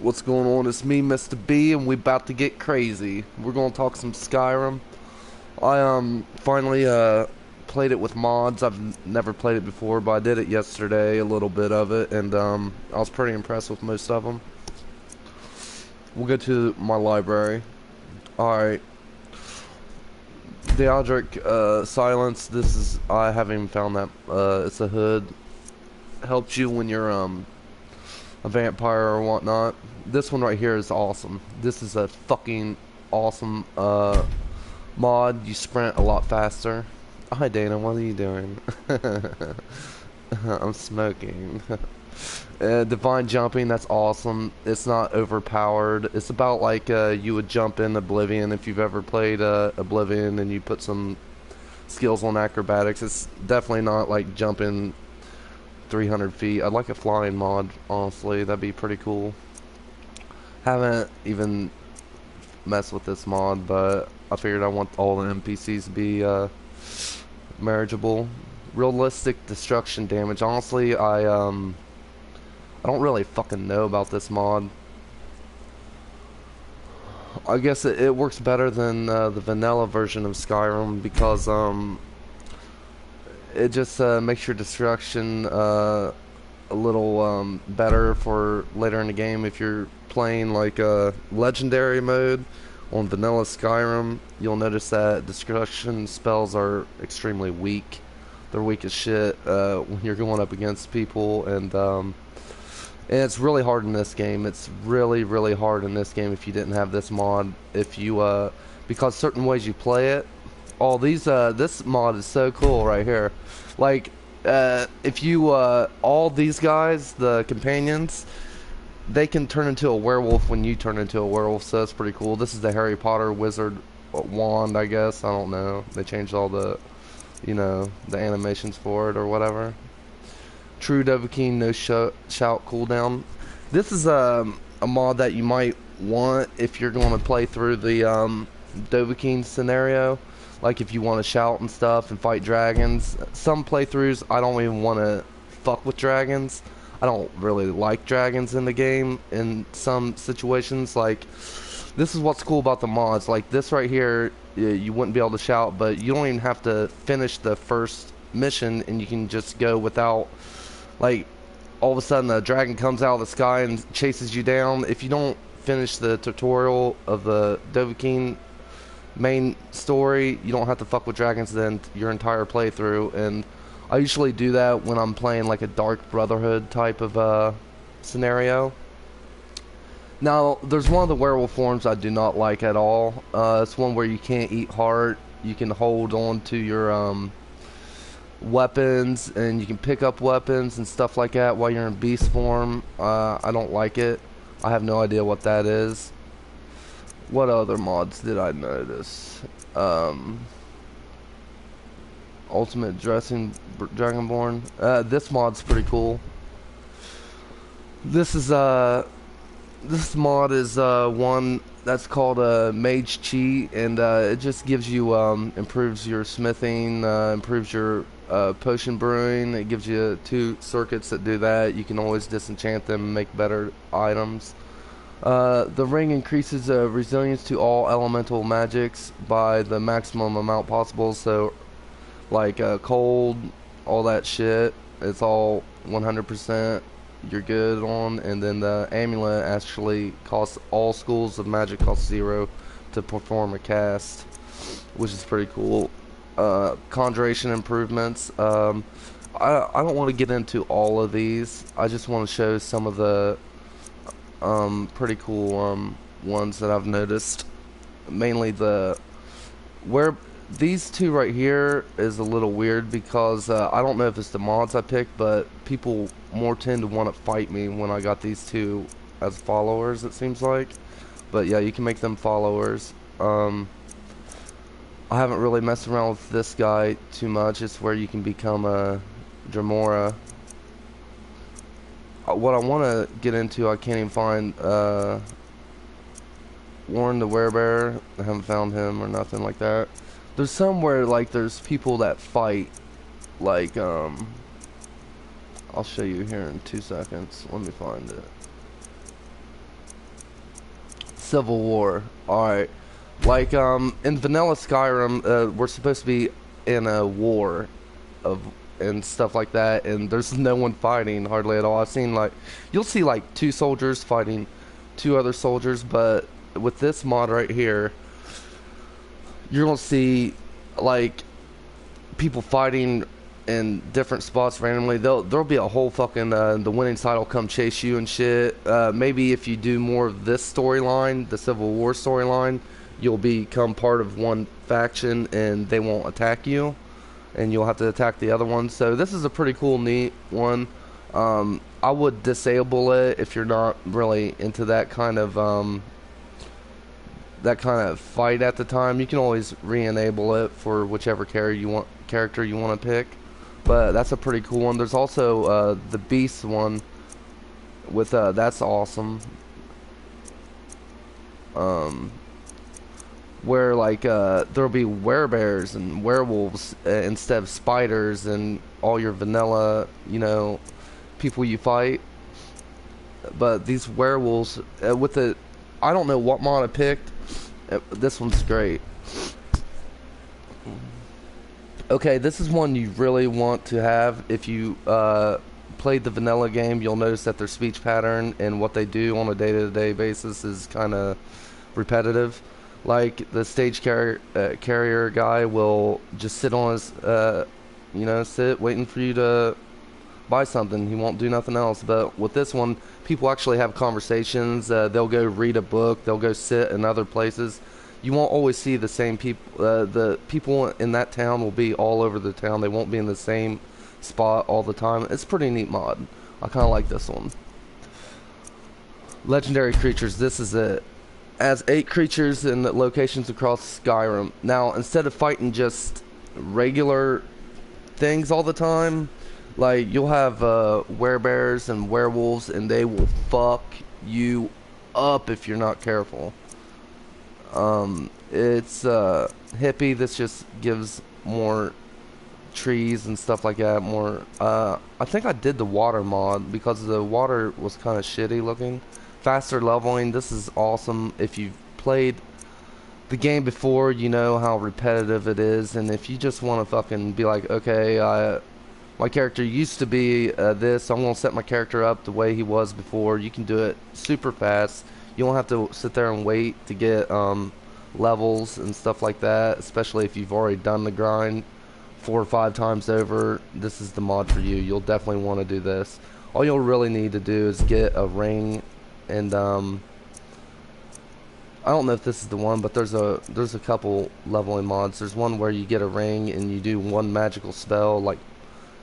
What's going on? It's me, Mr. B, and we about to get crazy. We're gonna talk some Skyrim. I finally played it with mods. I've never played it before, but I did it yesterday, a little bit of it, and I was pretty impressed with most of them. We'll go to my library. Alright. Deodric Silence. This is, I haven't even found that. It's a hood. Helps you when you're a vampire or whatnot. This one right here is awesome. This is a fucking awesome mod. You sprint a lot faster. Hi Dana, what are you doing? I'm smoking. Divine jumping, that's awesome. It's not overpowered. It's about like you would jump in Oblivion if you've ever played Oblivion and you put some skills on acrobatics. It's definitely not like jumping 300 feet. I'd like a flying mod, honestly. That'd be pretty cool. Haven't even messed with this mod, but I figured I want all the NPCs to be marriageable. Realistic destruction damage. Honestly, I don't really fucking know about this mod. I guess it works better than the vanilla version of Skyrim because it just makes your destruction a little better for later in the game. If you're playing like a legendary mode on vanilla Skyrim, you'll notice that destruction spells are extremely weak. They're weak as shit when you're going up against people, and it's really hard in this game. It's really hard in this game if you didn't have this mod. If you because certain ways you play it. Oh, this mod is so cool right here. Like, if you, all these guys, the companions, they can turn into a werewolf when you turn into a werewolf, so that's pretty cool. This is the Harry Potter wizard wand, I guess. I don't know. They changed all the, you know, the animations for it or whatever. True Dovahkiin, no shout cooldown. This is a mod that you might want if you're going to play through the Dovahkiin scenario. Like if you want to shout and stuff and fight dragons. Some playthroughs, I don't even want to fuck with dragons. I don't really like dragons in the game in some situations. Like, this is what's cool about the mods. Like this right here, you wouldn't be able to shout, but you don't even have to finish the first mission and you can just go without, like, all of a sudden a dragon comes out of the sky and chases you down. If you don't finish the tutorial of the Dovahkiin main story, you don't have to fuck with dragons then your entire playthrough. And I usually do that when I'm playing like a Dark Brotherhood type of scenario. Now there's one of the werewolf forms I do not like at all. It's one where you can't eat heart. You can hold on to your weapons and you can pick up weapons and stuff like that while you're in beast form. I don't like it. I have no idea what that is. What other mods did I notice? Ultimate Dressing Dragonborn. This mod's pretty cool. This is this mod is one that's called Mage Chi, and it just gives you improves your smithing, improves your potion brewing. It gives you 2 circuits that do that. You can always disenchant them and make better items. The ring increases resilience to all elemental magics by the maximum amount possible. So, like cold, all that shit, it's all 100%. You're good on. And then the amulet actually costs, all schools of magic cost 0 to perform a cast, which is pretty cool. Conjuration improvements. I don't want to get into all of these. I just want to show some of the pretty cool ones that I've noticed. Mainly where these 2 right here is a little weird because I don't know if it's the mods I picked, but people more tend to want to fight me when I got these 2 as followers, it seems like. But yeah, you can make them followers. I haven't really messed around with this guy too much. It's where you can become a Dremora. What I want to get into, I can't even find Warren the Werebear. I haven't found him or nothing like that. There's somewhere like there's people that fight, like I'll show you here in 2 seconds. Let me find it. Civil War. Alright. Like, in vanilla Skyrim, we're supposed to be in a war of and stuff like that, and there's no one fighting hardly at all. I've seen, like, you'll see like two soldiers fighting two other soldiers, but with this mod right here, you're gonna see like people fighting in different spots randomly. There'll be a whole fucking the winning side will come chase you and shit. Maybe if you do more of this storyline, the Civil War storyline, you'll become part of one faction and they won't attack you, and you'll have to attack the other one. So this is a pretty cool, neat one. I would disable it if you're not really into that kind of fight at the time. You can always re-enable it for whichever character you want to pick. But that's a pretty cool one. There's also the Beast one with that's awesome. Where like there'll be werebears and werewolves instead of spiders and all your vanilla, you know, people you fight. But these werewolves with the, I don't know what mod I picked. This one's great. Okay, this is one you really want to have. If you played the vanilla game, you'll notice that their speech pattern and what they do on a day-to-day basis is kind of repetitive. Like the stage carrier guy will just sit on his, sit waiting for you to buy something. He won't do nothing else. But with this one, people actually have conversations. They'll go read a book. They'll go sit in other places. You won't always see the same people. The people in that town will be all over the town. They won't be in the same spot all the time. It's a pretty neat mod. I kind of like this one. Legendary creatures. This is it. Adds 8 creatures in locations across Skyrim. Now, instead of fighting just regular things all the time, like you'll have werebears and werewolves, and they will fuck you up if you're not careful. It's hippie. This just gives more trees and stuff like that. More. I think I did the water mod because the water was kind of shitty looking. Faster leveling. This is awesome. If you've played the game before, you know how repetitive it is, and if you just want to fucking be like, okay, my character used to be this, so I'm gonna set my character up the way he was before. You can do it super fast. You don't have to sit there and wait to get levels and stuff like that, especially if you've already done the grind 4 or 5 times over. This is the mod for you. You'll definitely want to do this. All you'll really need to do is get a ring, and I don't know if this is the one, but there's a couple leveling mods. There's one where you get a ring and you do one magical spell, like,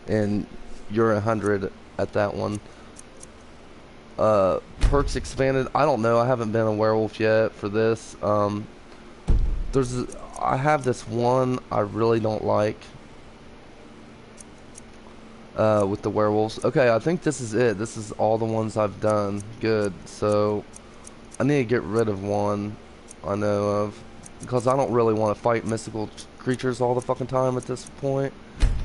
and you're 100 at that one. Perks expanded. I don't know. I haven't been a werewolf yet for this. I have this one I really don't like with the werewolves. Okay, I think this is it. This is all the ones I've done. Good. So I need to get rid of one I know of, because I don't really want to fight mystical creatures all the fucking time at this point,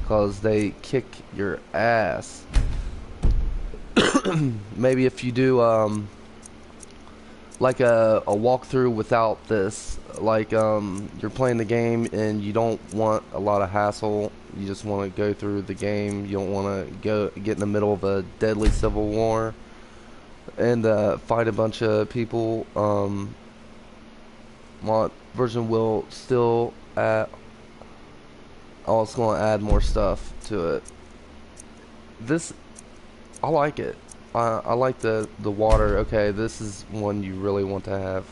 because they kick your ass. Maybe if you do like a walkthrough without this, like you're playing the game and you don't want a lot of hassle, you just want to go through the game, you don't want to get in the middle of a deadly civil war and fight a bunch of people. Mod version will still add, oh, it's going to add more stuff to it. This, I like it. I like the water. Okay, this is one you really want to have,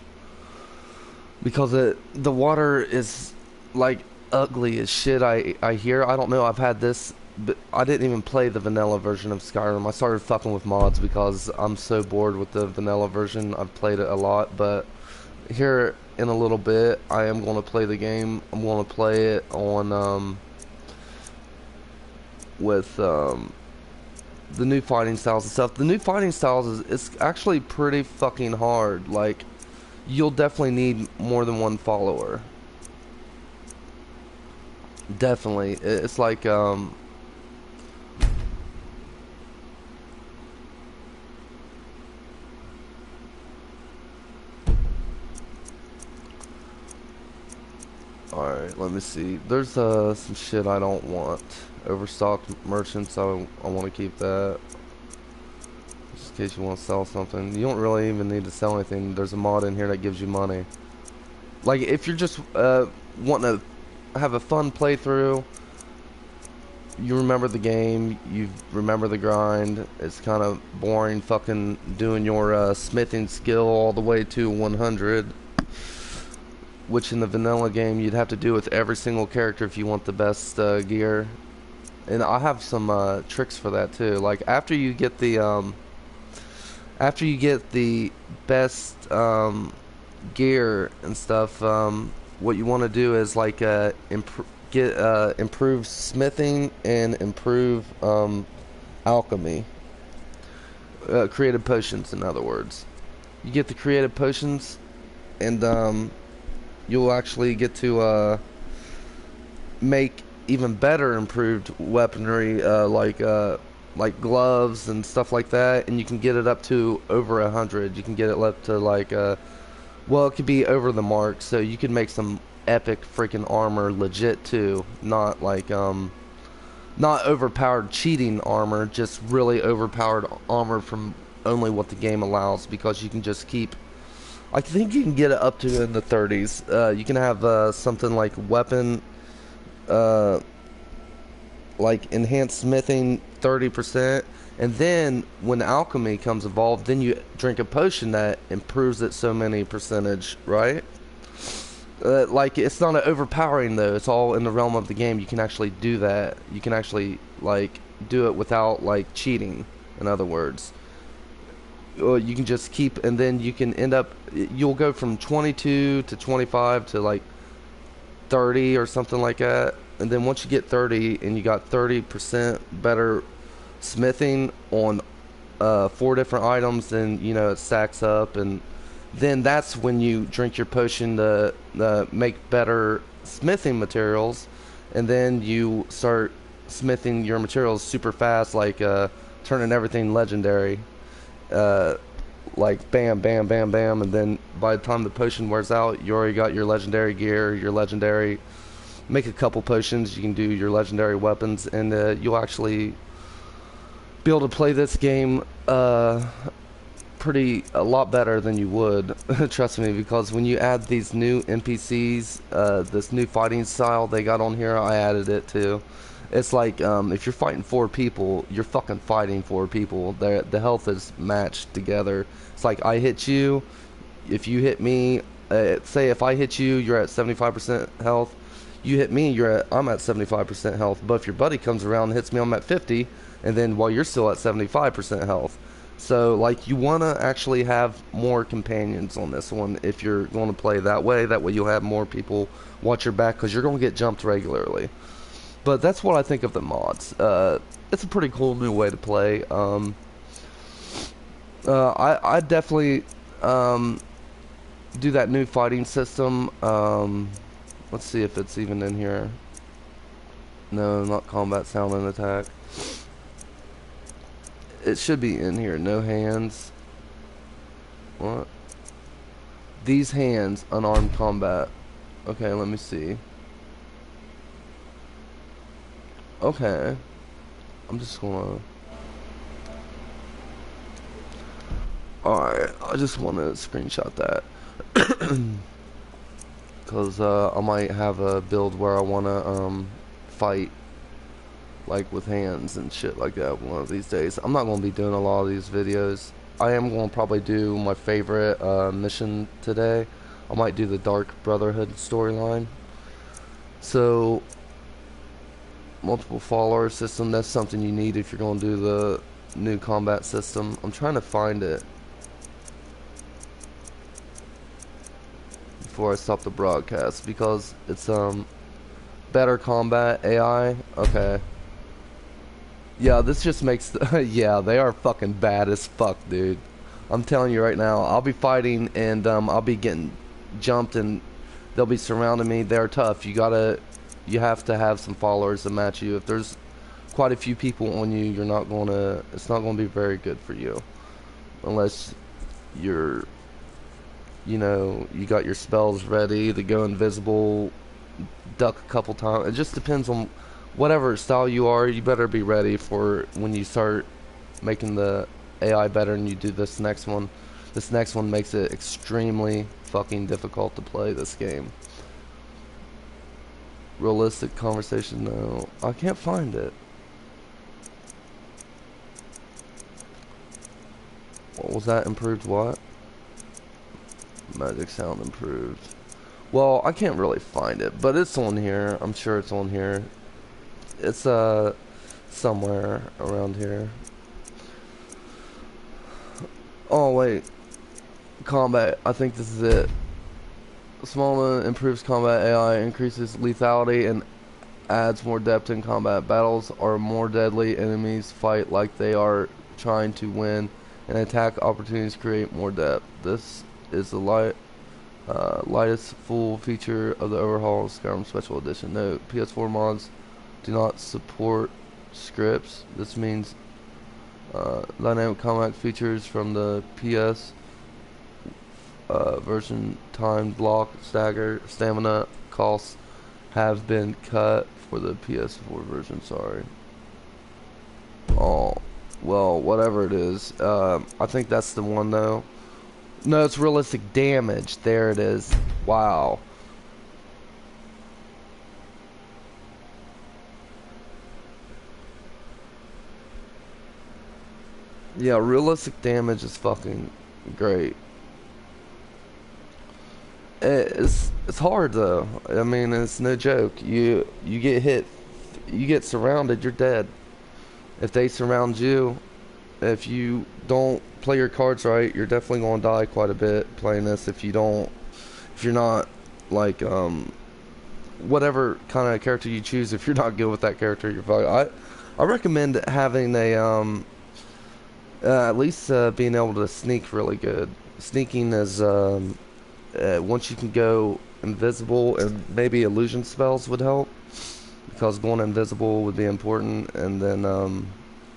because the water is like ugly as shit. I hear. I don't know. I've had this, but I didn't even play the vanilla version of Skyrim. I started fucking with mods because I'm so bored with the vanilla version. I've played it a lot, but here in a little bit I am going to play the game. I'm going to play it on with the new fighting styles and stuff. The new fighting styles it's actually pretty fucking hard. Like, you'll definitely need more than one follower. Definitely. It's like Alright, let me see. There's some shit I don't want. Overstocked merchants, I want to keep that. Just in case you want to sell something. You don't really even need to sell anything. There's a mod in here that gives you money. Like, if you're just wanting to have a fun playthrough, you remember the game, you remember the grind, it's kind of boring fucking doing your smithing skill all the way to 100, which in the vanilla game you'd have to do with every single character if you want the best gear. And I have some tricks for that too. Like after you get the best gear and stuff, what you want to do is like improve smithing and improve alchemy, creative potions in other words. You get the creative potions and you'll actually get to make even better improved weaponry, like gloves and stuff like that, and you can get it up to over 100. You can get it up to like well, it could be over the mark, so you could make some epic freaking armor legit too. Not like not overpowered cheating armor, just really overpowered armor from only what the game allows, because you can just keep, I think you can get it up to in the 30s. You can have something like weapon like enhanced smithing 30%, and then when alchemy comes involved, then you drink a potion that improves it so many percentage, right? Like, it's not an overpowering though, it's all in the realm of the game. You can actually do that. You can actually like do it without like cheating, in other words. Or you can just keep, and then you can end up, you'll go from 22 to 25 to like 30 or something like that. And then once you get 30 and you got 30% better smithing on 4 different items, then you know it stacks up, and then that's when you drink your potion to make better smithing materials, and then you start smithing your materials super fast, like turning everything legendary, like bam bam bam bam, and then by the time the potion wears out, you already got your legendary gear, your legendary, make a couple potions, you can do your legendary weapons, and you'll actually be able to play this game a lot better than you would. Trust me, because when you add these new NPCs, this new fighting style they got on here, I added it too. It's like if you're fighting 4 people, you're fucking fighting 4 people. The health is matched together. It's like I hit you, if you hit me, say if I hit you, you're at 75% health. You hit me, I'm at 75% health. But if your buddy comes around and hits me, I'm at 50, and then while you're still at 75% health. So like you want to actually have more companions on this one if you're going to play that way. That way you'll have more people watch your back, because you're going to get jumped regularly. But that's what I think of the mods. It's a pretty cool new way to play. I definitely do that new fighting system. Let's see if it's even in here. No, not combat sound and attack. It should be in here. No hands. What? These hands, unarmed combat. Okay, let me see. Okay. I'm just gonna... Alright, I just want to screenshot that. Because I might have a build where I want to fight like with hands and shit like that one of these days. I'm not going to be doing a lot of these videos. I am going to probably do my favorite mission today. I might do the Dark Brotherhood storyline. So, multiple follower system, that's something you need if you're going to do the new combat system. I'm trying to find it before I stop the broadcast, because it's better combat AI. Okay. Yeah, this just makes the yeah, they are fucking bad as fuck, dude. I'm telling you right now, I'll be fighting and I'll be getting jumped and they'll be surrounding me. They're tough. You have to have some followers to match you. If there's quite a few people on you, it's not gonna be very good for you. Unless you got your spells ready to go invisible, duck a couple times. It just depends on whatever style you are. You better be ready for when you start making the AI better and you do this next one. This next one makes it extremely fucking difficult to play this game. Realistic conversation, no. I can't find it. What was that? Improved what? Magic sound improved. Well, I can't really find it, but it's on here. I'm sure it's on here. It's somewhere around here. Oh wait, combat. I think this is it. Small improves combat AI, increases lethality, and adds more depth in combat. Battles are more deadly. Enemies fight like they are trying to win, and attack opportunities create more depth. This is the lightest full feature of the overhaul Skyrim Special Edition. Note: PS4 mods do not support scripts. This means dynamic combat features from the PS version, time, block, stagger, stamina costs have been cut for the PS4 version. Sorry. Oh, well, whatever it is. I think that's the one though. No, it's realistic damage. There it is. Wow. Yeah, realistic damage is fucking great. It's hard though. I mean, it's no joke. You get hit, you get surrounded, you're dead. If they surround you, if you don't play your cards right, you're definitely going to die quite a bit playing this. If you're not like whatever kind of character you choose, if you're not good with that character, you're fine. I recommend having a at least being able to sneak really good. Sneaking is once you can go invisible, and maybe illusion spells would help, because going invisible would be important, and then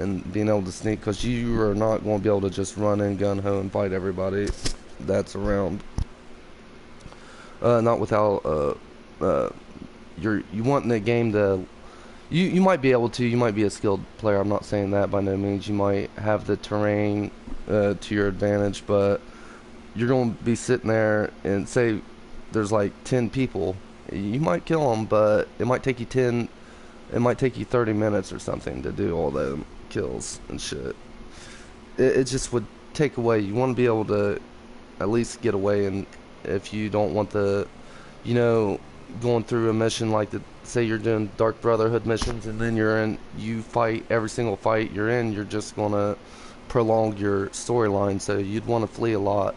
and being able to sneak, because you are not going to be able to just run in gun ho and fight everybody that's around. Not without you want the game to. You might be able to. You might be a skilled player. I'm not saying that by no means. You might have the terrain to your advantage, but you're going to be sitting there and say there's like 10 people. You might kill them, but it might take you 10. It might take you 30 minutes or something to do all them kills and shit. It just would take away. You want to be able to at least get away, and if you don't want the, going through a mission like say you're doing Dark Brotherhood missions, and then you fight every single fight you're in, you're just gonna prolong your storyline, so you'd want to flee a lot.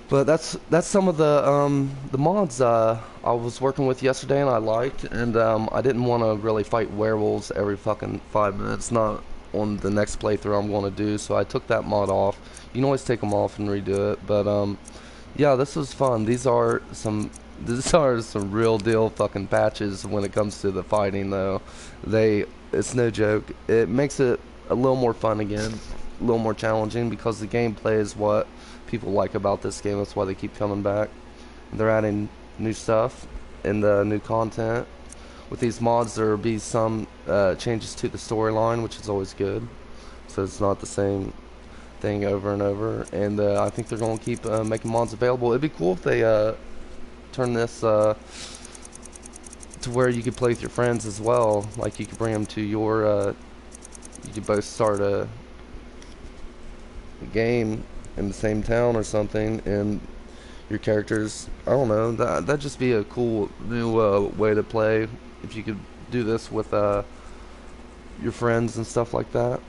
But that's some of the mods I was working with yesterday and I liked, and I didn't want to really fight werewolves every fucking 5 minutes, not on the next playthrough I'm going to do, so I took that mod off. You can always take them off and redo it, but yeah, this was fun. These are some real deal fucking patches when it comes to the fighting though. It's no joke. It makes it a little more fun again, a little more challenging, because the gameplay is what people like about this game. That's why they keep coming back. They're adding new stuff and new content. With these mods, there will be some changes to the storyline, which is always good, so it's not the same thing over and over. And I think they're going to keep making mods available. It'd be cool if they turn this to where you could play with your friends as well. Like you could bring them to your you could both start a game in the same town or something, and your characters, I don't know, that'd just be a cool new way to play if you could do this with your friends and stuff like that.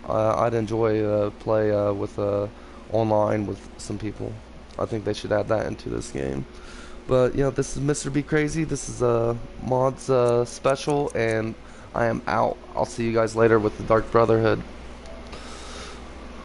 I'd enjoy play with online with some people. I think they should add that into this game. But this is Mr. Be Crazy. This is a mods special, and I am out. I'll see you guys later with the Dark Brotherhood.